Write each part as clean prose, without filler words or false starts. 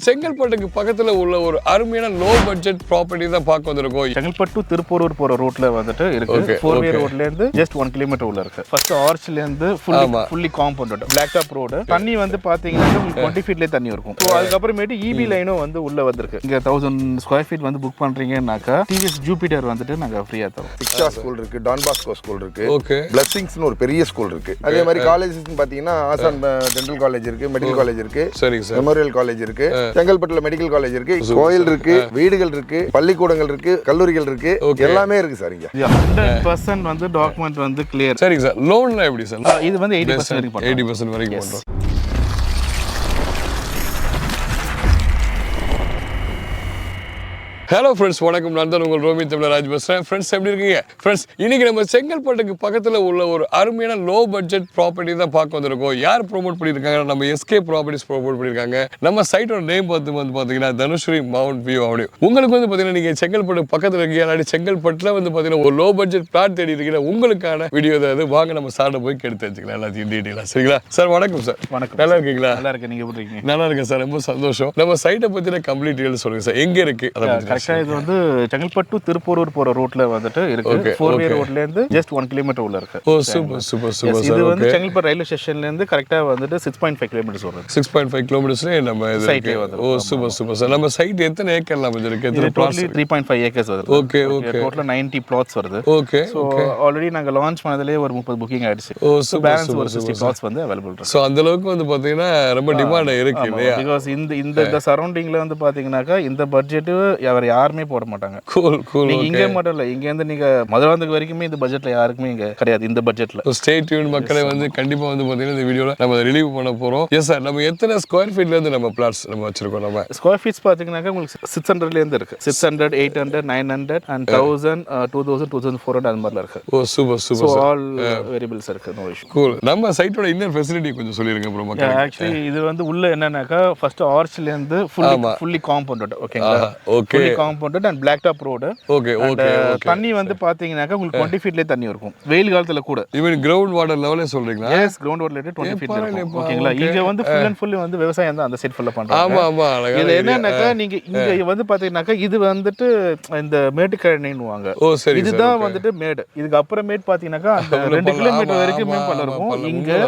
செங்கல்பட்டுக்கு பக்கத்துல உள்ள ஒரு அருமையான லோ பட்ஜெட் ப்ராப்பர்ட்டி தான் பார்க்க வந்திருக்கோம். செங்கல்பட்டு திருப்பூர் போற ரூட்ல வந்துட்டு இருக்கு. 4-வே ரோட்ல இருந்து ஜஸ்ட் 1 கிலோமீட்டர் உள்ள இருக்கு. ஃபர்ஸ்ட் ஆர்ச்ல இருந்து fully compound block top road. தண்ணி வந்து பாத்தீங்கன்னா 20 ஃபீட்லயே தண்ணி இருக்கும். ஸோ அதுக்கப்புறமேட்டு இபி லைனும் வந்து உள்ள வந்திருக்கு. இங்க 1000 ஸ்கொயர் ஃபீட் வந்து புக் பண்றீங்கன்னாக்கா டிவிஎஸ் ஜூபிட்டர் வந்துட்டு நாங்க ஃப்ரீயா தரோம். சிக்ஷா ஸ்கூல் இருக்கு, டான் பாஸ்கோ ஸ்கூல் இருக்கு, பிளஸிங்ஸ்னு ஒரு பெரிய ஸ்கூல் இருக்கு. அதே மாதிரி காலேஜஸ் பாத்தீங்கன்னா ஆசான் டென்டல் காலேஜ் இருக்கு, மெடிக்கல் காலேஜ் இருக்கு, மெமோரியல் காலேஜ் இருக்கு, செங்கல்பட்டுல மெடிக்கல் காலேஜ் இருக்கு, கோயில் இருக்கு, வீடுகள் இருக்கு, பள்ளிக்கூடங்கள் இருக்கு, கல்லூரிகள் இருக்கு, எல்லாமே இருக்கு சார். இங்க 100% வந்து டாக்குமெண்ட் வந்து கிளியர். சரிங்க சார். லோன்ல எப்படி சார்? இது வந்து 80% வரைக்கும் பண்றோம். ஹலோ ஃப்ரெண்ட்ஸ், வணக்கம். நான் தான் உங்கள் ரோமி தமிழராஜ் பேசுகிறேன். ஃப்ரெண்ட்ஸ், எப்படி இருக்கீங்க? ஃப்ரெண்ட்ஸ், இன்னைக்கு நம்ம செங்கல்பட்டுக்கு பக்கத்தில் உள்ள ஒரு அருமையான லோ பட்ஜெட் ப்ராப்பர்ட்டி தான் பார்க்க வந்திருக்கோம். யார் ப்ரோமோட் பண்ணியிருக்காங்க? நம்ம எஸ்கே ப்ராப்பர்ட்டிஸ் ப்ரோமோட் பண்ணியிருக்காங்க. நம்ம சைட்டோட நேம் பார்த்து வந்து பார்த்தீங்கன்னா தனுஸ்ரீ மவுண்ட் வியூ அவனி. உங்களுக்கு வந்து பார்த்தீங்கன்னா நீங்கள் செங்கல்பட்டு பக்கத்தில் இருக்கீங்க, இல்லாட்டி செங்கல்பட்டில் வந்து பார்த்தீங்கன்னா ஒரு லோ பட்ஜெட் பிளாட் தேடி இருக்கிற உங்களுக்கான வீடியோ தான் அது. வாங்க நம்ம சார்ட்டை போய் கெடுத்து வச்சுக்கலாம் எல்லாத்தையும் டீட்டெயிலாக. சரிங்களா சார்? வணக்கம் சார். வணக்கம். நல்லா இருக்கீங்களா? நல்லா இருக்கேன். நீங்கள் எப்படி இருக்கீங்க? நல்லா இருக்கேன் சார். ரொம்ப சந்தோஷம். நம்ம சைட்டை பற்றின கம்ப்ளீட் டீட்டெயில் சொல்லுங்கள் சார். எங்கே இருக்குது? அதை பற்றி இது வந்து செங்கல்பட்டு திருப்பூர் போற ரூட்ல வந்துட்டு இருக்கு. 4-வே ரோட்ல இருந்து ஜஸ்ட் 1 கிலோமீட்டர் உள்ள இருக்கு. Oh super super super. இது வந்து செங்கல்பட்டு ரயில்வே ஸ்டேஷன்ல இருந்து கரெக்ட்டா வந்துட்டு 6.5 கிலோமீட்டர்ஸ் வருது. 6.5 கிலோமீட்டர்ஸ்ல நம்ம இது சைட்டே வருது. ஓ சூப்பர் சூப்பர் சார். நம்ம சைட் எத்தனை ஏக்கர்ல அமைஞ்சிருக்கு? எத்தனை பிளாட்ஸ்? 3.5 ஏக்கர்ஸ் வருது. Okay okay. டோட்டலா 90 பிளாட்ஸ் வருது. ஓகே. சோ ஆல்ரெடி நாங்க லான்ச் பண்ணதுலயே ஒரு 30 புக்கிங் ஆயிடுச்சு. ஓ சூப்பர். பேலன்ஸ் ஒரு 60 பிளாட்ஸ் வந்து அவேilable இருக்கு. சோ அந்த அளவுக்கு வந்து பாத்தீங்கன்னா ரொம்ப டிமாண்ட் இருக்கு இல்லையா? பிகாஸ் இந்த சரௌண்டிங்ல வந்து பாத்தீங்கன்னாக்கா இந்த பட்ஜெட் யாருமே போட மாட்டாங்க. Cool cool. இங்க மட்டும் இல்ல, இங்க இருந்து நீங்க மதுராந்தகம் வரைக்குமே இந்த பட்ஜெட்ல யாருக்குமே இங்க கிடையாது. இந்த பட்ஜெட்ல ஸ்டே டியூன் மக்களே வந்து கண்டிப்பா வந்து பாத்தீங்கன்னா இந்த வீடியோல நம்ம ரிலீவ் பண்ண போறோம். Yes sir. நம்ம எத்தனை ஸ்கொயர் ஃபீட்ல இருந்து நம்ம பிளாட்ஸ் நம்ம வச்சிருக்கோம்? நம்ம ஸ்கொயர் ஃபீட்ஸ் பாத்தீங்கன்னாக்கா உங்களுக்கு 600ல இருந்து இருக்கு. 600, 800, 900 and 1000, 2000, 2400 அந்த மாதிரில இருக்கு. Oh super super. So all variables இருக்கு. No issue. கூல். நம்ம சைட்டோட இன்னர் ஃபெசிலிட்டி கொஞ்சம் சொல்லிருங்க ப்ரோ மக்களுக்கு. ஆக்சுவலி இது வந்து உள்ள என்னன்னாக்கா ஃபர்ஸ்ட் ஆர்ச்ல இருந்து ஃபுல்லி காம்பவுண்டட். ஓகேங்களா? Okay. Fully compounded and block top road. Okay okay. தண்ணி வந்து பாத்தீங்கன்னாக்கா உங்களுக்கு 20 ஃபீட்லயே தண்ணி இருக்கும். வெயில் காலத்துல கூட. ஈவன் கிரவுண்ட் வாட்டர் லெவலே சொல்றீங்களா? Yes, ground water level 20 feet இருக்கும். ஓகேங்களா? இங்க வந்து ஃபுல் அண்ட் ஃபுல் வந்து விவசாயம் தான் அந்த சைடு ஃபுல்லா பண்றாங்க. ஆமா ஆமா. இது என்னன்னாக்கா நீங்க இங்க வந்து பாத்தீங்கன்னாக்கா இது வந்துட்டு இந்த மேட்டுக்கழனின்னுவாங்க. ஓ சரி. இதுதான் வந்துட்டு மேடு. இதுக்கு அப்புறமேட் பாத்தீங்கன்னாக்கா அந்த 2 கிலோமீட்டர் வரைக்கும் மேம்பல இருக்கும். இங்க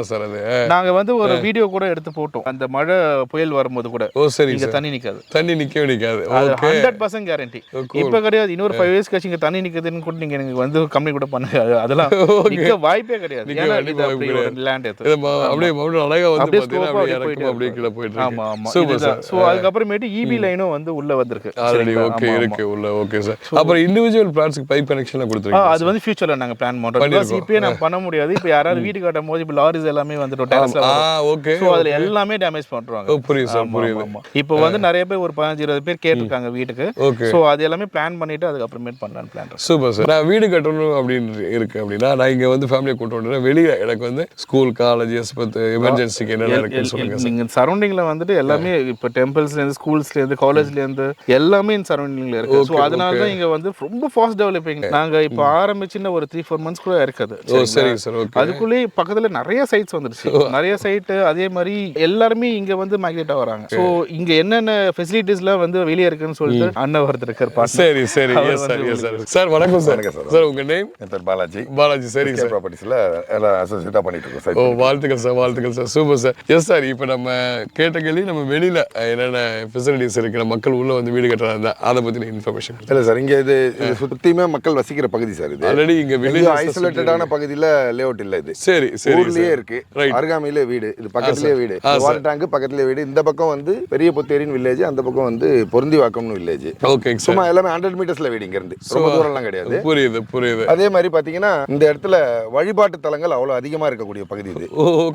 நாங்க வந்து ஒரு வீடியோ கூட எடுத்து போட்டோம். அந்த மழை புயல் வரும்போது கூட. ஓ சரி. இங்க தண்ணி நிக்காது. தண்ணி நிக்கவே நிக்காது. அது 100% கேரண்டி. இப்ப கிடையாது. இன்னொரு 5 இயர்ஸ் கழிச்சு இங்க தண்ணி நிக்குதுன்னு கூட நீங்க எனக்கு வந்து கம்மி கூட பண்ணுங்க. அதெல்லாம் நிக்க வாய்ப்பே கிடையாது. ஏன்னா இது அப்படியே ஒரு லேண்ட் ஏத்து. அப்படியே மவுண்ட் அழகா வந்து பாத்தீங்கன்னா அப்படியே இறக்கமா அப்படியே கீழ போயிட்டு இருக்கு. ஆமா ஆமா. Super sir. சோ அதுக்கு அப்புறமேட்டு இபி லைனும் வந்து உள்ள வந்திருக்கு. ஆல்ரெடி ஓகே இருக்கு உள்ள. Okay sir. அப்புறம் இண்டிவிஜுவல் பிளாட்ஸ்க்கு பைப் கனெக்ஷன்லாம் கொடுத்துருக்கீங்க? அது வந்து ஃபியூச்சர்ல நாங்க பிளான் பண்றோம். பிகாஸ் இப்பவே நம்ம பண்ண முடியாது. இப்போ யாராவது வீடு கட்டும்போது இப்போ லாரிஸ் எல்லாமே வந்துட்டு டெரஸ்ல ஓகே. சோ அதுல எல்லாமே டேமேஜ் பண்றாங்க. ஓ புரியுது சார் புரியுது. இப்போ வந்து நிறைய பேர் ஒரு 15-20 பேர் கேட்டிருக்காங்க வீட்டுக்கு. சோ அது எல்லாமே பிளான் பண்ணிட்டு அதுக்கு அப்புறமேட் பண்ணலாம்னு பிளான் பண்றோம். Super sir. நான் வீடு கட்டணும் அப்படின்னு இருக்கு அப்படின்னா நான் இங்க வந்து ஃபேமிலியை கூட்டு வந்துடுறேன். வெளியே எனக்கு வந்து ஸ்கூல் காலேஜஸ் பத்தி எமர்ஜென்சிக்கு என்னென்ன இருக்குன்னு சொல்லுங்க சார். நீங்க சரௌண்டிங்ல வந்துட்டு எல்லாமே இப்போ டெம்பிள்ஸ்ல இருந்து ஸ்கூல்ஸ்ல இருந்து காலேஜ்ல இருந்து எல்லாமே இந்த சரௌண்டிங்ல இருக்கு. சோ அதனால தான் இங்க வந்து ரொம்ப ஃபாஸ்ட் டெவலப்பிங். நாங்க இப்போ ஆரம்பிச்சின ஒரு 3-4 months கூட இருக்குது. ஓ சரி சார். ஓகே. அதுக்குள்ளே பக்கத்துல நிறைய சைட்ஸ் வந்துருச்சு. நிறைய சைட் அதே மாதிரி எல்லாரும் இங்க வந்து மைக்ரேட் ஆவறாங்க. சோ இங்க என்னென்ன ஃபெசிலிட்டிஸ்லாம் வந்து வெளிய இருக்குன்னு சொல்லிட்டு அண்ணா ஒருத்தர் இருக்கார் பாருங்க. சரி சரி. Yes sir yes sir. Sir வணக்கம் சார். சார் உங்க நேம்? என் பேர் பாலாஜி. பாலாஜி. சரி சார். ப்ராப்பர்ட்டிஸ்ல எல்லாம் அசோசியேட்டா பண்ணிட்டு இருக்கோம் சார். ஓ வாழ்த்துக்கள் சார் வாழ்த்துக்கள் sir. Super sir. Yes sir. இப்போ நம்ம கேட்ட கேள்வி நம்ம வெளியில என்னென்ன ஃபெசிலிட்டிஸ் இருக்கிற மக்கள் உள்ள வந்து வீடு கட்டுறாங்க அதை பத்தின இன்ஃபர்மேஷன். இல்ல சார், இங்க இது சுத்தியுமே மக்கள் வசிக்கிற பகுதி சார். இது ஆல்ரெடி இங்க வெளிய ஐசோலேட்டடான பகுதியில லேஅவுட் இல்ல. இது சரி சரி. ஊர்லயே இருக்கு. அருகாமையிலே வீடு. இது பக்கத்துலயே வீடு. வாட்டர் டேங்க் பக்கத்துலயே வீடு. இந்த பக்கம் வந்து பெரிய புத்தேரின் வில்லேஜ், அந்த பக்கம் வந்து பொருந்திவாக்கம்னு வில்லேஜ். ஓகே. சும்மா எல்லாமே 100 மீட்டர்ஸ்ல வீடு. இங்க இருந்து ரொம்ப தூரம் எல்லாம் கிடையாது. புரியுது புரியுது. அதே மாதிரி பாத்தீங்கன்னா இந்த இடத்துல வழிபாட்டு தலங்கள் அவ்வளவு அதிகமா இருக்கக்கூடிய பகுதி இது.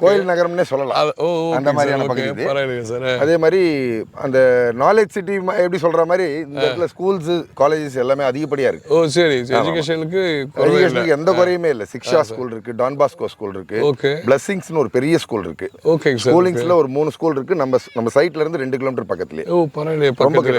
கோயில் நகரம்னே சொல்லலாம். அந்த மாதிரியான பகுதி இது. அதே மாதிரி அந்த நாலேஜ் சிட்டி எப்படி சொல்ற மாதிரி இந்த இடத்துல ஸ்கூல்ஸ் காலேஜஸ் எல்லாமே அதிகப்படியா இருக்கு. ஓ சரி. எஜுகேஷனுக்கு எந்த குறையுமே இல்ல. சிக்ஷா ஸ்கூல் இருக்கு, டான் பாஸ்கோ ஸ்கூல் இருக்கு, பிளஸிங்ஸ்னு ஒரு பெரிய ஸ்கூல் இருக்கு. ஓகே. ஸ்கூலிங்ஸ்ல ஒரு 3 ஸ்கூல் இருக்கு. நம்ம சைட்ல இருந்து 2 கிலோமீட்டர் பக்கத்துலயே. ஓ பரவாயில்லை.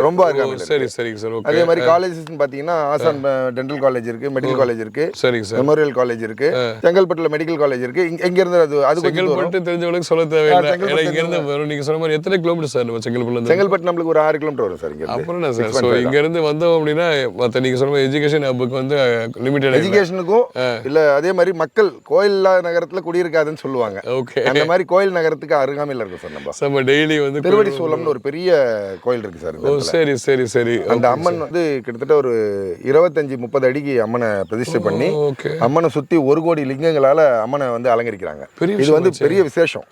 ரொம்ப அருகாமையில. சரி சரிங்க சார். ஓகே. அதே மாதிரி காலேஜஸ் பாத்தீங்கன்னா ஆசான் டென்டல் காலேஜ் இருக்கு, மெடிக்கல் காலேஜ் இருக்கு, சரிங்க சார். மெமோரியல் காலேஜ் இருக்கு, செங்கல்பட்டுல மெடிக்கல் காலேஜ் இருக்கு. இங்க இருந்து அது செங்கல்பட்டு தெரிஞ்சவங்களுக்கு சொல்ல தேவையில்லை. இங்க இருந்து வரும். நீங்க சொன்ன மாதிரி எத்தனை கிலோமீட்டர் சார் நம்ம செங்கல்பட்டுல? செங்கல்பட்டு நம்மளுக்கு ஒரு 6 கிலோமீட்டர் வரும் சார். இங்க அப்புறம் என்ன சார்? ஸோ இங்க இருந்து வந்தோம் அப்படின்னா மற்ற நீங்க சொன்ன மாதிரி எஜுகேஷன் ஹப்புக்கு வந்து லிமிட்டட் எஜுகேஷனுக்கும் இல்ல, அதே மாதிரி மக்கள் கோயில் இல்லாத நகரத்துல குடியிருக்காதுன்னு சொல்லுவாங்க. ஓகே. அந்த மாதிரி கோயில் நகரத்துக்கு அருகாமையில் இருக்கும் சார். நம்ம டெய்லி வந்து திருவடி சூலம்னு ஒரு பெரிய கோயில் இருக்கு சார். சரி சரி சரி. அந்த அம்மன் வந்து கிட்டத்தட்ட ஒரு 25-30 அடிக்கு அம்மனை பிரதிஷ்டை பண்ணி அம்மனை சுத்தி 1 கோடி லிங்கங்களால அம்மனை வந்து அலங்கரிக்கிறாங்க. இது வந்து பெரிய விசேஷம்.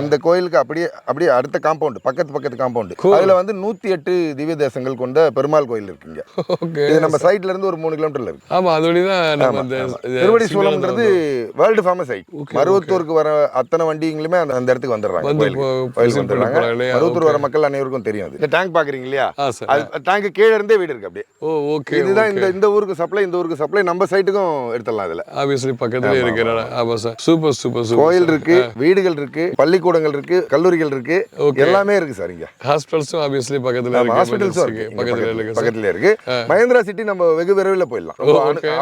அந்த கோயிலுக்கு அப்படியே அடுத்த காம்பவுண்ட், பக்கத்து காம்பவுண்ட், அதுல வந்து 108 திவ்ய தேசங்கள் கொண்ட பெருமாள் கோயில் இருக்குங்க. இது நம்ம சைட்ல இருந்து ஒரு 3 கிலோமீட்டர்ல இருக்கு. ஆமா, அது வழிதான் திருவடி சூலம்ன்றது வேர்ல்டு ஃபேமஸ் சைட். மருவத்தூருக்கு வர அத்தனை வண்டிங்களுமே அந்த இடத்துக்கு வந்துடுறாங்க. கோயிலுக்கு வந்துடுறாங்க. மருவத்தூர் வர மக்கள் அனைவருக்கும் தெரியும். இந்த டேங்க் பாக்குறீங்க இல்லையா, டேங்க் கீழே இருந்தே வீடு இருக்கு. அப்படியே இதுதான் இந்த ஊருக்கு சப்ளை, இந்த ஊருக்கு சப்ளை, நம்ம சைட்டுக்கும் எடுத்துடலாம். இதுல ஆப்வியஸ்லி பக்கத்துல இருக்கிற. ஆமா சார். Super super super. கோயில் இருக்கு, வீடுகள் இருக்கு, பள்ளிக்கூடங்கள் இருக்கு, கல்லூரிகள் இருக்கு, எல்லாமே இருக்கு சார். இங்க ஹாஸ்பிடல்ஸும் ஆப்வியஸ்லி பக்கத்துல இருக்கு. ஹாஸ்பிடல்ஸும் பக்கத்துல இருக்கு. மஹேந்திரா சிட்டி நம்ம வெகு விரைவில் போயிடலாம்.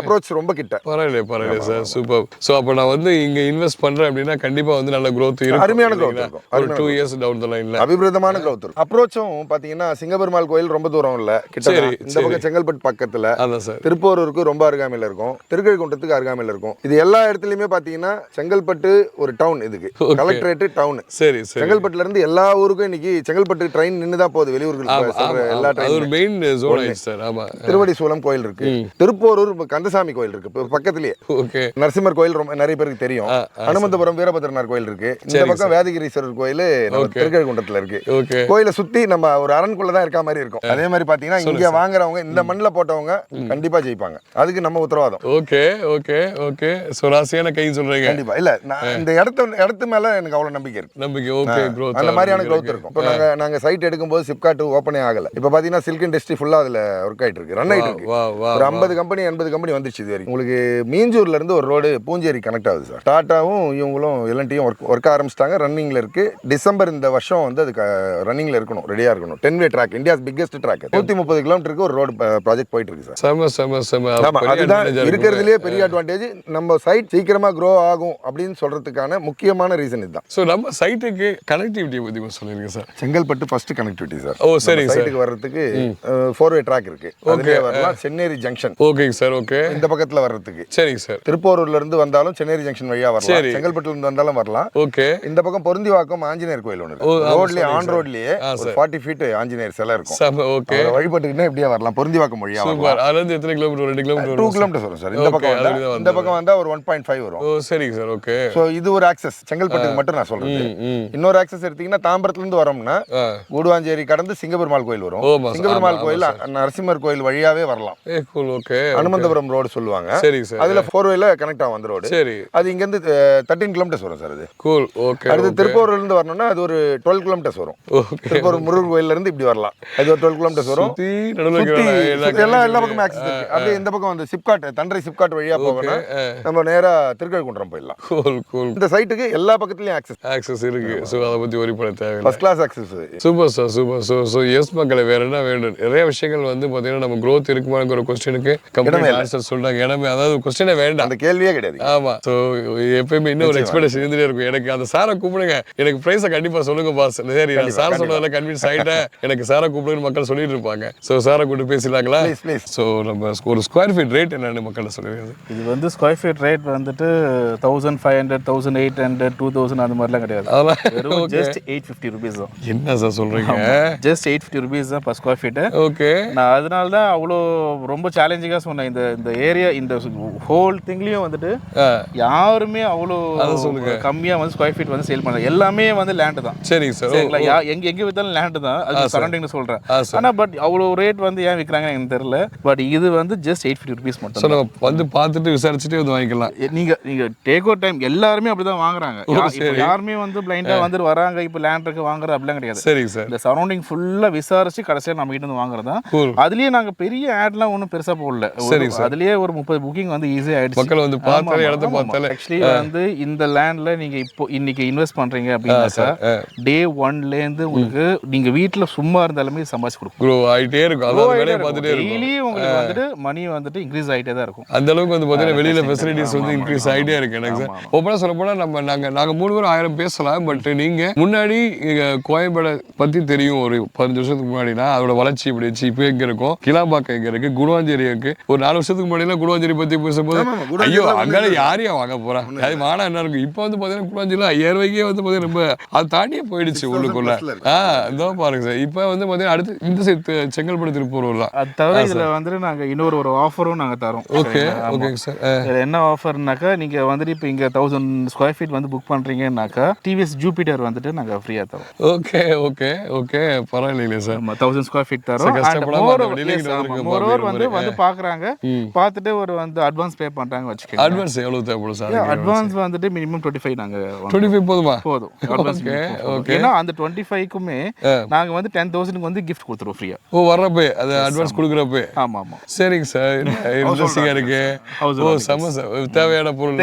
அப்ரோச் ரொம்ப கிட்ட. பரவாயில்ல சார். சூப்பர். சோ அப்ப நான் வந்து இங்க இன்வெஸ்ட் பண்றேன் அப்படின்னா கண்டிப்பா வந்து நல்ல growth இருக்கும். அருமையான growth இருக்கும். ஒரு 2 இயர்ஸ் டவுன் தி லைன்ல அபிவிருத்தமான growth இருக்கும். அப்ரோச்சும் பாத்தீங்கன்னா சிங்கபெருமாள் கோயில் ரொம்ப தூரம் இல்ல, கிட்ட. இந்த பக்கம் செங்கல்பட்டு பக்கத்துல, திருப்போரூருக்கு ரொம்ப அருகாமையில இருக்கும், திருக்கழுக்குன்றத்துக்கு அருகாமையில இருக்கும். இது எல்லா இடத்துலயுமே பாத்தீங்கன்னா செங்கல்பட்டு ஒரு டவுன். இதுக்கு கலெக்டரேட் டவுன். சரி. செங்கல்பட்டுல இருந்து எல்லா ஊருக்கும் இன்னைக்கு செங்கல்பட்டு ட்ரெயின் நின்னுதான் போகுது. வெளியூர்களுக்கு எல்லா ட்ரெயின். ஒரு மெயின் ஜோன் ஆயிடுச்சு சார். ஆமா. திருவடி சூலம் கோயில் இருக்கு, திருப்போரூர் கந்தசாமி கோயில் இருக்கு பக்கத்துலயே. ஓகே. நரசிம்மர் கோயில் ரொம்ப நிறைய பேருக்கு தெரியும். அனுமந்தபுரம் வீரபத்ரனார் கோயில் இருக்கு. இந்த பக்கம் வேதகிரீஸ்வரர் கோயில் திருக்கழுக்குன்றத்துல இருக்கு. கோயிலை சுத்தி நம்ம ஒரு அரண்குள்ளதான் இருக்க மாதிரி இருக்கும். அதே மாதிரி பாத்தீங்கன்னா இங்க வாங்குறவங்க, இந்த மண்ணுல போட்டவங்க கண்டிப்பா ஜெயிப்பாங்க. அதுக்கு நம்ம உத்தரவாதம். Okay okay okay. சோ ராசியான கை சொல்றீங்க. கண்டிப்பா. இல்ல, இந்த இடத்து மேல எனக்கு அவ்வளவு நம்பிக்கை இருக்கு. ஓகே. growth அந்த மாதிரியான growth இருக்கும். இப்போ நாங்க சைட் எடுக்கும்போது சிப்காட் ஓப்பனே ஆகல. இப்போ பாத்தீங்கன்னா சில்க் இண்டஸ்ட்ரி ஃபுல்லா அதுல ஒர்க் ஆயிட்டு இருக்கு, ரன் ஆயிட்டு இருக்கு. ஒரு 50 கம்பெனி 80 கம்பெனி வந்துருச்சு இது வரைக்கும். உங்களுக்கு மீஞ்சூர்ல இருந்து ஒரு ரோடு பூஞ்சேரி கனெக்ட் ஆகுது சார். டாட்டாவும் இவங்களும் எல்என்டியும் ஒர்க் ஆரம்பிச்சிட்டாங்க, ரன்னிங்ல இருக்கு. டிசம்பர் இந்த வருஷம் வந்து அதுக்கு ரன்னிங்ல இருக்கணும், ரெடியா இருக்கணும். 10-வே ட்ராக், இந்தியாஸ் பிக்கெஸ்ட் ட்ராக். 130 கிலோமீட்டருக்கு ஒரு ரோடு ப்ராஜெக்ட் போயிட்டு இருக்கு சார். அதுதான் இருக்கிறதுலயே பெரிய அட்வான்டேஜ். நம்ம சைட் சீக்கிரமா க்ரோ ஆகும் அப்படின்னு சொல்றதுக்கான முக்கியமான ரீசன் இதுதான். சோ நம்ம சைட்டுக்கு கனெக்டிவிட்டி பத்தி சொல்லுங்க sir. Chengalpattu first connectivity sir. Oh சரி. சைட்டுக்கு வர்றதுக்கு 4-வே ட்ராக் இருக்கு. அதுலயே வரலாம். Chenneri junction. Okay sir. Okay. இந்த பக்கத்துல வர்றதுக்கு. சரிங்க சார். திருப்போரூர்ல இருந்து வந்தாலும் சென்னேரி ஜங்ஷன் வழியா வரலாம். செங்கல்பட்டுல இருந்து வந்தாலும் வரலாம். ஓகே. இந்த பக்கம் பொருந்திவாக்கம் ஆஞ்சநேயர் கோயில் ஒன்று இருக்கு. ரோட்லயே ஆன் ரோட்லயே 40 ஃபீட் ஆஞ்சநேயர் சிலை இருக்கும். ஓகே. வழிபட்டுக்கிட்டே இப்படியே வரலாம். பொருந்திவாக்கம் வழியா வரலாம். சூப்பர். அதுல இருந்து எத்தனை கிலோமீட்டர்? 2 கிலோமீட்டர் 2 கிலோமீட்டர் வரும் சார். இந்த பக்கம் வந்தா ஒரு 1.5 வரும். ஓ சரிங்க சார். ஓகே. சோ இது ஒரு ஆக்சஸ் செங்கல்பட்டுக்கு மட்டும் நான் சொல்றேன். இன்னொரு ஆக்சஸ் எடுத்தீங்கன்னா தாம்பரத்துல இருந்து வரோம்னா கூடுவாஞ்சேரி கடந்து சிங்கபெருமாள் கோயில் வரும். சிங்கபெருமாள் கோயில் நரசிம்மர் கோயில் வழியாவே வரலாம். ஓகே. அனுமந்தபுரம் ரோடு சொல்லுவாங்க. அதுல 4-வேல கனெக்ட் ஆகும் அந்த ரோடு. சரி. அது இங்க இருந்து 13 கிலோமீட்டர்ஸ் வரும் சார். அது கூல். ஓகே. அடுத்து திருப்பூர்ல இருந்து வரணும்னா அது ஒரு 12 கிலோமீட்டர்ஸ் வரும். திருப்பூர் முருகன் கோயில்ல இருந்து இப்படி வரலாம். அது ஒரு 12 கிலோமீட்டர்ஸ் வரும். எல்லா பக்கமும் ஆக்சஸ் இருக்கு. அப்படியே இந்த பக்கம் வந்து சிப்காட், தண்டரை சிப்காட் வழியா போகணும். நம்ம நேரா திருக்கழுக்குன்றம் போயிடலாம். இந்த சைட்டுக்கு எல்லா பக்கத்துலயும் ஆக்சஸ் இருக்கு. சோ அத பத்தி worry பண்ண தேவையில்லை. First class access. Super sir. Super. So yes மக்களே, வேற என்ன வேணும்? நிறைய விஷயங்கள் வந்து பாத்தீங்கன்னா நம்ம growth இருக்குமாங்கிற ஒரு क्वेश्चनக்கு கம்ப்ளீட் ஆன்சர் சொல்றாங்க. இடமே, அதாவது क्वेश्चனே வேண்டாம், அந்த கேள்வியே கிடையாது. ஆமா. சோ எப்பவுமே இன்னும் ஒரு எக்ஸ்பெக்டேஷன் இருந்துட்டே இருக்கும். எனக்கு அந்த சாரை கூப்பிடுங்க, எனக்கு பிரைஸை கண்டிப்பா சொல்லுங்க பாஸ். சரி, சார் சொன்னதால கன்வின்ஸ் ஆயிட்டேன், எனக்கு சாரை கூப்பிடுன்னு மக்கள் சொல்லிட்டு இருப்பாங்க. சோ சாரை கூப்பிட்டு பேசலாங்களா? சோ நம்ம ஒரு ஸ்கொயர் ஃபீட் ரேட் என்னன்னு மக்கள் சொல்லுங்க. இது வந்து ஸ்கொயர் ஃபீட் ரேட் வந்துட்டு 1500, 1800, 2000 அந்த மாதிரிலாம் கிடையாது. வெறும் ஜஸ்ட் 850 rupees தான். என்ன சார் சொல்றீங்க? ஜஸ்ட் 850 rupees தான் per square feet. ஓகே. நான் அதனால தான் அவ்வளோ ரொம்ப சேலஞ்சிங்காக சொன்னேன். இந்த ஏரியா, இந்த ஹோல் திங்லேயும் வந்துட்டு யாருமே அவ்வளோ கம்மியாக வந்து ஸ்கொயர் ஃபீட் வந்து சேல் பண்ணல. எல்லாமே வந்து லேண்டு தான். சரிங்க சார். எங்கே வித்தாலும் லேண்டு தான். அது சரௌண்டிங்னு சொல்கிறேன். ஆனால் பட் அவ்வளோ ரேட் வந்து ஏன் விற்கிறாங்கன்னு எனக்கு தெரியல. பட் இது வந்து ஜஸ்ட் 850 rupees மட்டும். நம்ம வந்து பார்த்துட்டு விசாரிச்சுட்டு வந்து வாங்கிக்கலாம். நீங்கள் டேக் ஓவர் டைம் எல்லாருமே அப்படி தான் வாங்குறாங்க. யாருமே வந்து பிளைண்டாக வந்துட்டு வராங்க இப்போ லேண்ட் இருக்கு வாங்குறது அப்படிலாம் கிடையாது. சரிங்க சார். இந்த சரௌண்டிங் ஃபுல்லாக விசாரிச்சு கடைசியாக நம்ம கிட்ட வந்து வாங்குறது தான். அதுலேயே நாங்கள் பெரிய ஆட்லாம் ஒன்றும் பெருசாக போடல. அதுலேயே ஒரு 30 புக்கிங் வந்து ஈஸியாக ஆயிடுச்சு. மக்கள் வந்து பார்த்தாலே இடத்த பார்த்தாலே. ஆக்சுவலி வந்து இந்த லேண்ட்ல நீங்க இப்போ இன்னைக்கு இன்வெஸ்ட் பண்றீங்க அப்படின்னா டே 1ல இருந்து உங்களுக்கு நீங்க வீட்டுல சும்மா இருந்தாலுமே சம்பாதிச்சு கொடுக்கும். ஆயிட்டே இருக்கும். அதாவது வேலையை பார்த்துட்டே இருக்கும். டெய்லி உங்களுக்கு வந்துட்டு மணி வந்துட்டு இன்க்ரீஸ் ஆகிட்டே தான் இருக்கும். அந்த அளவுக்கு வந்து பார்த்தீங்கன்னா வெளியில ஃபெசிலிட்டிஸ் வந்து இன்க்ரீஸ் ஆகிட்டே இருக்கு எனக்கு சார். ஓப்பனாக சொல்ல போனால் நாங்கள் 3 பேரும் 1000 பேசலாம். பட் நீங்க முன்னாடி கோயம்பேடை பத்தி தெரியும் ஒரு 15 வருஷத்துக்கு முன்னாடினா அதோட வளர்ச்சி இப்படி இருந்துச்சு. இப்போ எங்க இருக்கும், கிளாம்பாக்கம் எங்க இருக்கு, குடுவாஞ்சேரி இருக்கு. ஒரு 4 வருஷத்துக்கு முன்னாடி குடுவாஞ்சேரி பத்தி பேசும்போது ஐயோ அங்கே யாரையும் வாங்க போறான், அது வானா என்ன இருக்கும். இப்போ வந்து பார்த்தீங்கன்னா குடுவாஞ்சேரியில் 5000 ரூபாய்க்கே வந்து பார்த்தீங்கன்னா ரொம்ப அது தாண்டியே போயிடுச்சு உள்ளுக்குள்ள. இதோ பாருங்க சார். இப்போ வந்து பார்த்தீங்கன்னா அடுத்து இந்த சைடு செங்கல்பட்டு திருப்பூர் தான். அது தவிர இதுல வந்துட்டு நாங்க இன்னொரு ஆஃபரும் நாங்க தரோம். Okay okay sir. என்ன ஆஃபர்னாக்கா நீங்க வந்துட்டு இப்போ இங்க 1000 ஸ்கொயர் ஃபீட் வந்து புக் பண்றீங்கன்னாக்கா டிவிஎஸ் ஜூபிட்டர் வந்துட்டு நாங்க ஃப்ரீயா தரோம். ஓகே ஓகே ஓகே பரவாயில்லைங்களே சார். 1000 ஸ்கொயர் ஃபீட் தரோம். மோரோவர் வந்து பாக்குறாங்க, பார்த்துட்டு ஒரு வந்து அட்வான்ஸ் பே பண்றாங்க வச்சுக்கோங்க. அட்வான்ஸ் எவ்வளவு தேவைப்படும் சார்? அட்வான்ஸ் வந்துட்டு மினிமம் 25 நாங்க 25 போதுமா? போதும். Okay okay. ஏன்னா அந்த 25க்குமே நாங்க வந்து 10,000க்கு வந்து கிஃப்ட் கொடுத்துருவோம் ஃப்ரீயா. ஓ வர்றப்ப அது அட்வான்ஸ் கொடுக்குறப்ப? ஆமா ஆமா. சரிங்க சார். இன்ட்ரெஸ்டிங்கா இருக்கு. ஓ சம தேவையான பொருள்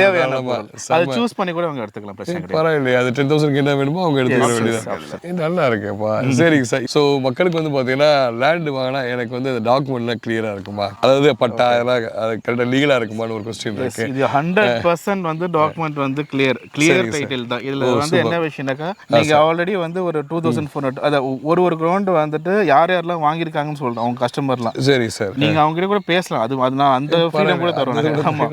அதை சூஸ் பண்ணி கூட அவங்க எடுத்துக்கலாம், பிரச்சனை கிடையாது. பரவாயில்லையே. அது 10,000க்கு என்ன வேணுமோ அவங்க எடுத்துக்கிற வேண்டியது. நல்லா இருக்குப்பா. சரிங்க சார். ஸோ மக்களுக்கு வந்து பார்த்தீங்கன்னா லேண்ட் வாங்கினா எனக்கு வந்து அந்த டாக்குமெண்ட்லாம் கிளியரா இருக்குமா, அதாவது பட்டா அதெல்லாம் அது கரெக்டாக லீகலாக இருக்குமான்னு ஒரு கொஸ்டின் இருக்கு. இது 100% வந்து டாக்குமெண்ட் வந்து கிளியர் டைட்டில் தான். இதுல வந்து என்ன விஷயம்னாக்கா நீங்க ஆல்ரெடி வந்து ஒரு 2400 அத ஒரு கிரவுண்ட் வந்துட்டு யாரெல்லாம் வாங்கியிருக்காங்கன்னு சொல்றோம் அவங்க கஸ்டமர்லாம். சரி சார். நீங்க அவங்க கிட்ட கூட பேசலாம். அது நான் அந்த ஃப்ரீடம் கூட தருவேன். ஆமா.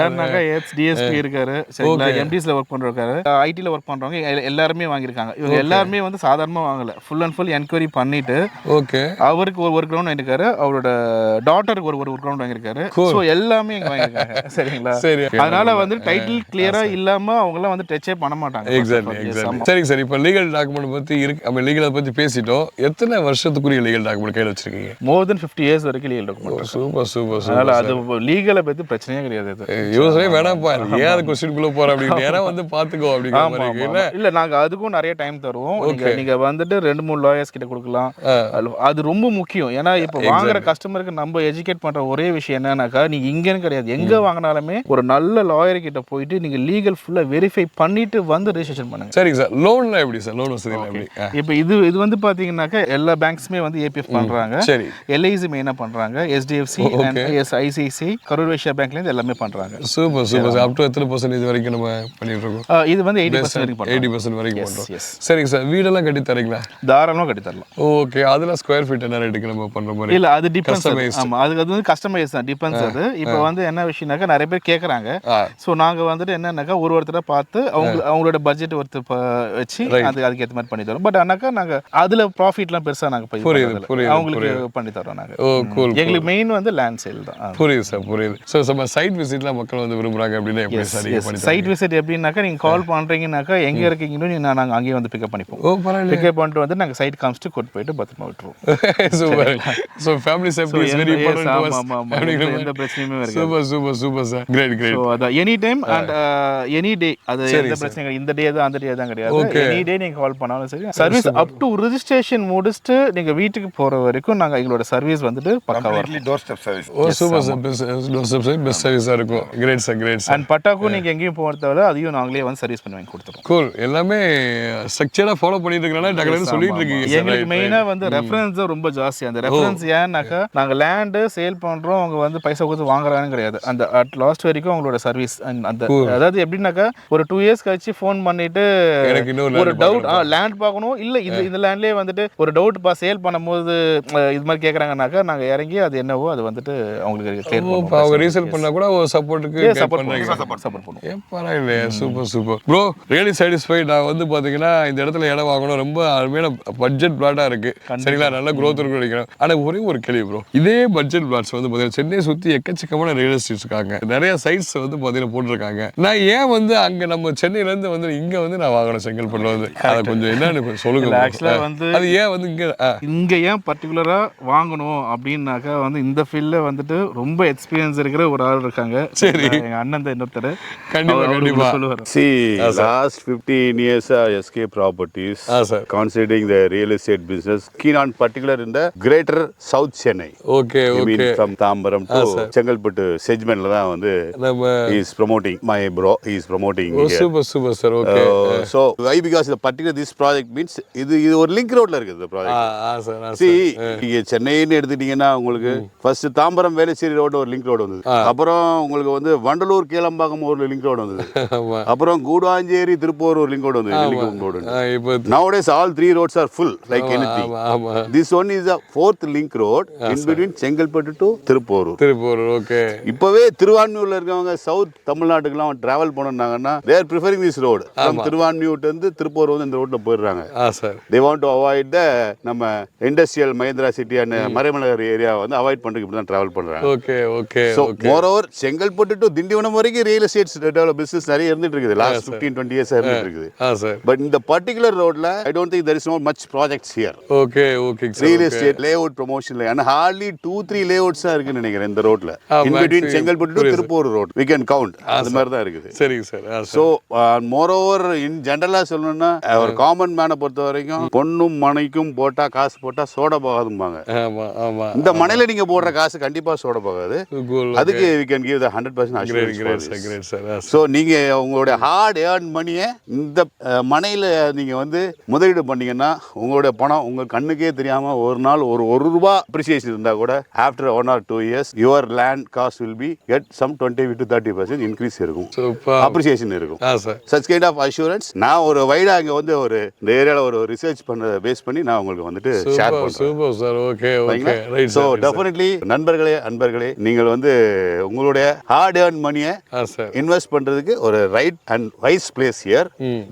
ஏன்னாக்கா டிஎஸ்பி இருக்காரு, சரிங்களா, எம்டிஸ்ல ஒர்க் பண்றவங்க, ஐடில ஒர்க் பண்றவங்க எல்லாருமே வாங்கியிருக்காங்க. இவங்க எல்லாருமே வந்து சாதாரணமா வாங்கல, ஃபுல் அண்ட் ஃபுல் என்கொயரி பண்ணிட்டு ஓகே அவருக்கு ஒரு கிரவுண்ட் வாங்கியிருக்காரு, அவரோட டாட்டருக்கு ஒரு கிரவுண்ட் வாங்கியிருக்காரு. ஸோ எல்லாமே இங்க வாங்கியிருக்காங்க. சரிங்களா? சரி. அதனால வந்து டைட்டில் கிளியரா இல்லாம அவங்க எல்லாம் வந்து டச்சே பண்ண மாட்டாங்க. எக்ஸாக்ட்லி. சரிங்க சார். இப்போ லீகல் டாக்குமெண்ட் பத்தி இருக்கு, நம்ம லீகலை பத்தி பேசிட்டோம். எத்தனை வருஷத்துக்குரிய லீகல் டாக்குமெண்ட் கையில் வச்சிருக்கீங்க? மோர் தென் 50 இயர்ஸ் வரைக்கும் லீகல் டாக்குமெண்ட். Super super. அதனால அது லீகலை பத்தி பிரச்சனையே கிடையாது. யோசனை வேணாம்ப்பா, ஏன் அது கொஸ்டின்குள்ள போற அப்படின்னு நேரம் வந்து பாத்துக்கோ அப்படிங்கிற மாதிரி இல்ல. இல்ல நாங்க அதுக்கும் நிறைய டைம் தருவோம். நீங்க வந்துட்டு 2-3 லாயர்ஸ் கிட்ட கொடுக்கலாம். அது ரொம்ப முக்கியம். ஏன்னா இப்போ வாங்குற கஸ்டமருக்கு நம்ம எஜுகேட் பண்ற ஒரே விஷயம் என்னன்னாக்கா, நீங்க இங்கன்னு கிடையாது, எங்க வாங்கினாலுமே ஒரு நல்ல லாயர் கிட்ட போயிட்டு நீங்க லீகல் ஃபுல்லா வெரிஃபை பண்ணிட்டு வந்து ரெஜிஸ்ட்ரேஷன் பண்ணுங்க. சரிங்க சார். லோன்ல எப்படி சார்? லோன் வசதிலாம் எப்படி? இப்போ இது வந்து பாத்தீங்கன்னாக்கா எல்லா பேங்க்ஸ்மே வந்து ஏபிஎஃப் பண்றாங்க. சரி. எல்ஐசி மெயினா பண்றாங்க, HDFC and ICICI, Karur Vysya பேங்க்ல இருந்து எல்லாமே பண்றாங்க. Super super. அப் டு எத்தனை % வரைக்கும் நம்ம பண்ணிட்டு இருக்கோம்? இது வந்து 80% வரைக்கும் பண்றோம். 80% வரைக்கும் பண்றோம். சரிங்க சார். வீடெல்லாம் கட்டி தரீங்களா? தாராளமா கட்டி தரலாம். ஓகே. அதுல ஸ்கொயர் ஃபீட் என்ன ரேட்டுக்கு நம்ம பண்ற மாதிரி? இல்ல அது டிபெண்ட்ஸ். ஆமா, அது வந்து கஸ்டமைஸ் தான், டிபெண்ட்ஸ். அது இப்போ வந்து என்ன விஷயம்னாக்கா நிறைய பேர் கேக்குறாங்க. சோ நாங்க வந்துட்டு என்னன்னாக்கா ஒருத்தர பார்த்து அவங்களோட பட்ஜெட் வச்சு அதுக்கு ஏத்த மாதிரி பண்ணி தரோம். பட் ஆனாக்கா நாங்க அதுல ப்ராஃபிட்லாம் பெருசா நாங்க அவங்களுக்கு பண்ணி தரோம் நாங்க. ஓ கூல். எங்களுக்கு மெயின் வந்து லேண்ட் சேல் தான். புரியுது சார், புரியுது. சோ நம்ம சைட் விசிட்லாம் மக்கள் வந்து விரும்புறாங்க அப்படினா எப்படி சார் நீங்க பண்ணி? சைட் விசிட் எப்படின்னாக்கா நீங்க கால் பண்றீங்கன்னாக்கா எங்க இருக்கீங்கன்னு நாங்க அங்கேயே வந்து பிக்கப் பண்ணிப்போம். ஓ பரவாயில்லை. பிக்கப் பண்ணிட்டு வந்து நாங்க சைட் காமிச்சிட்டு கூட்டி போயிட்டு பத்திரமா விட்டுருவோம். Super. So family safety is very important to us. ஆமா. எந்த பிரச்சனையுமே இருக்காது. Super super super sir. Great great. So அத any time and any day, அது எந்த பிரச்சனையும் இந்த டே தான் அந்த டே தான் கிடையாது. எனி டே நீங்க கால் பண்ணாலும் சரி. சர்வீஸ் அப் டு ரெஜிஸ்ட்ரேஷன் முடிச்சிட்டு நீங்க வீட்டுக்கு போற வரைக்கும் நாங்க எங்களோட சர்வீஸ் வந்துட்டு பக்காவா இருக்கும். Door step service. Oh super sir. Door step service best சர்வீஸா இருக்கும். Great sir, great sir. And பட்டாக்கும் நீங்க எங்கேயும் போறதால அதையும் நாங்களே வந்து சர்வீஸ் பண்ணி வாங்கி கொடுத்துறோம். கூல். எல்லாமே ஸ்ட்ரக்சரா ஃபாலோ பண்ணிட்டு இருக்கறனால டக்கலன்னு சொல்லிட்டு இருக்கீங்க. எங்களுக்கு மெயினா வந்து ரெஃபரன்ஸ் தான் ரொம்ப ஜாஸ்தி. அந்த ரெஃபரன்ஸ் ஏன்னாக்கா நாங்க லேண்ட் சேல் பண்றோம், அவங்க வந்து பைசா கொடுத்து வாங்குறாங்கன்னு கிடையாது. அந்த அட் லாஸ்ட் வரைக்கும் அவங்களோட சர்வீஸ் அந்த அதாவது எப்படின்னாக்கா ஒரு 2 இயர்ஸ் கழிச்சு ஃபோன் பண்ணிட்டு ஒரு டவுட் லேண்ட் பார்க்கணும், இல்ல இந்த லேண்ட்லயே வந்துட்டு ஒரு டவுட் சேல் பண்ணும்போது இது மாதிரி கேக்குறாங்கன்னாக்கா நாங்க இறங்கி அது என்னவோ அது வந்துட்டு அவங்களுக்கு கிளியர் பண்ணுவோம். அவங்க ரீசேல் பண்ணா கூட ஒரு சப்போர்ட்டுக்கு சப்போர்ட் பண்ணுவோம். பரவாயில்லை. Super super bro. Really satisfied. நான் வந்து பாத்தீங்கன்னா இந்த இடத்துல இடம் வாங்கணும், ரொம்ப அருமையான பட்ஜெட் பிளாட்டா இருக்கு. சரிங்களா? நல்ல growth இருக்கு நினைக்கிறேன். ஆனா ஒரே ஒரு கேள்வி ப்ரோ, இதே பட்ஜெட் பிளாட்ஸ் வந்து பாத்தீங்கன்னா சென்னை சுத்தி எக்கச்சக்கமான ரியல் எஸ்டேட்ஸ் இருக்காங்க, நிறைய சைட்ஸ் வந்து பாத்தீங்கன்னா போட்டிருக்காங்க. நான் ஏன் வந்து அங்க நம்ம சென்னையில இருந்து வந்து இங்க வந்து நான் வாங்கணும் செங்கல்பட்டுல வந்து? அதை கொஞ்சம் என்னன்னு சொல்லுங்க. ஆக்சுவலா வந்து அது ஏன் வந்து இங்க ஏன் பர்டிகுலரா வாங்கணும் அப்படின்னாக்கா வந்து இந்த ஃபீல்ட்ல வந்துட்டு ரொம்ப எக்ஸ்பீரியன்ஸ் இருக்கிற ஒரு ஆள் இருக்காங்க. சரி. எங்க அண்ணன் தான் இன்னொருத்தர். கண்டிப்பா சொல்லுவாரு. See, last 15 years SK Properties considering the real estate business, keen on particular in the greater South Chennai. Okay, I mean from Tambaram to Chengalpattu segmentல தான் வந்து he is promoting. My bro he is promoting here. Super super sir. Okay. So why? Because the particular this project means இது ஒரு link ரோட்ல இருக்குது இந்த project. sir. See, நீங்க சென்னைன்னு எடுத்துட்டீங்கன்னா உங்களுக்கு ஃபர்ஸ்ட் தாம்பரம் வேலுச்சேரி ரோடு ஒரு லிங்க் ரோடு வந்தது. அப்புறம் உங்களுக்கு வந்து வண்டலூர் கேளம்பாக்கம் ஒரு லிங்க் ரோடு வந்தது. அப்புறம் கூடாஞ்சேரி திருப்பூர் ஒரு லிங்க் ரோடு வந்தது. Nowadays all 3 roads are full like anything. This one is the 4th link road in between Chengalpattu to Tiruppur. Okay. இப்பவே திருவான்மியூர்ல இருக்கவங்க சவுத் தமிழ்நாட்டுக்குலாம் டிராவல் பண்ணனாங்கன்னா they are preferring this road. from திருவான்மியூர்ல இருந்து திருப்பூர் வந்து இந்த ரோட்ல போயிடுறாங்க. They want to avoid the நம்ம industrial Mahindra city and Maraimalar area வந்து அவாய்ட் பண்றதுக்கு இப்படி தான் டிராவல் பண்றாங்க. Okay. So moreover Chengalpattu to Tindivanam வரைக்கும் ரியல் எஸ்டேட் டெவலப் பிசினஸ் நிறைய இருந்துட்டு இருக்குது. லாஸ்ட் 15-20 இயர்ஸ் இருந்துட்டு இருக்குது. பட் இந்த பர்టిక్యులர் ரோட்ல I don't think there is no much projects here. Okay. Real estate layout ப்ரமோஷன்ல and hardly 2-3 லேஅவுட்ஸ் தான் இருக்குன்னு நினைக்கிறேன் இந்த ரோட்ல. in between Chengalpattu to Tiruppur road we can count. அது மாதிரி தான் இருக்குது. சரிங்க சார். So moreover in ஜெனரலா சொல்லணும்னா ஒரு காமன் மேனை பொறுத்த வரைக்கும் பொண்ணும் மனைக்கும் போட்டா காசு போட்டா சோட போகாதும்பாங்க. இந்த மனையில நீங்க போடுற காசு கண்டிப்பா சோட போகாது. அதுக்கு we can give the 100% assurance. So நீங்க உங்களுடைய ஹார்ட் ஏர்ன் மணியை இந்த மனையில நீங்க வந்து முதலீடு பண்ணீங்கன்னா உங்களுடைய பணம் உங்க கண்ணுக்கே தெரியாம ஒரு நாள் ஒரு ரூபாய் அப்ரிசியேஷன் இருந்தா கூட after 1 or 2 years your land cost will be get some 20-30% increase இருக்கும். அப்ரிசியேஷன் இருக்கும். such kind of assurance நான் ஒரு வைடா அங்க வந்து ஒரு இந்த ஏரியால ஒரு ரிசர்ச் பண்ண பேஸ் பண்ணி நான் உங்களுக்கு வந்துட்டு ஷேர் பண்றேன். Super sir. Okay. Right. So definitely நண்பர்களே நீங்கள் வந்து உங்களுடைய ஹார்ட் ஏர்ன் மணியை இன்வெஸ்ட் பண்றதுக்கு ஒரு right and wise place here.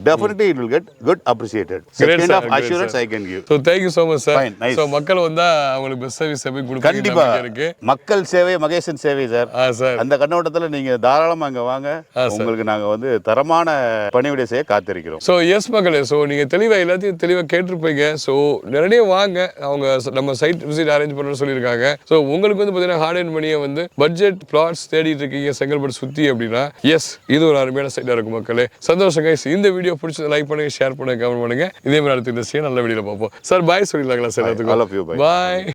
Definitely it will get good appreciated. Second of assurance I can give. So thank you so much sir. So மக்கள் வந்தா அவங்களுக்கு பெஸ்ட் சர்வீஸ் எப்படி கொடுப்பீங்க? கண்டிப்பா இருக்கு. மக்கள் சேவை மகேசன் சேவை சார். அந்த கண்ணோட்டத்துல நீங்க தாராளமா அங்க வாங்க. உங்களுக்கு நாங்க வந்து தரமான பணிவிடை செய்ய காத்திருக்கிறோம். சோ எஸ் மக்களே, சோ நீங்க தெளிவா எல்லாத்தையும் தெளிவா கேட்டிருப்பீங்க. ஸோ நிறைய வாங்க, அவங்க நம்ம சைட் விசிட் அரேஞ்ச் பண்ண சொல்லியிருக்காங்க. ஸோ உங்களுக்கு வந்து பார்த்தீங்கன்னா ஹார்ட் அண்ட் மணியை வந்து பட்ஜெட் பிளாட்ஸ் தேடிட்டு இருக்கீங்க செங்கல்பட்டு சுற்றி அப்படின்னா எஸ் இது ஒரு அருமையான சைட்டாக இருக்கும் மக்களே. சந்தோஷம் கைஸ். இந்த வீடியோ பிடிச்சது லைக் பண்ணுங்க, ஷேர் பண்ணுங்க, கமெண்ட் பண்ணுங்க. இதே மாதிரி அடுத்த நல்ல வீடியோவில் பார்ப்போம். சார் பாய் சொல்லிடலாங்களா சார்? எல்லாத்துக்கும் பாய்.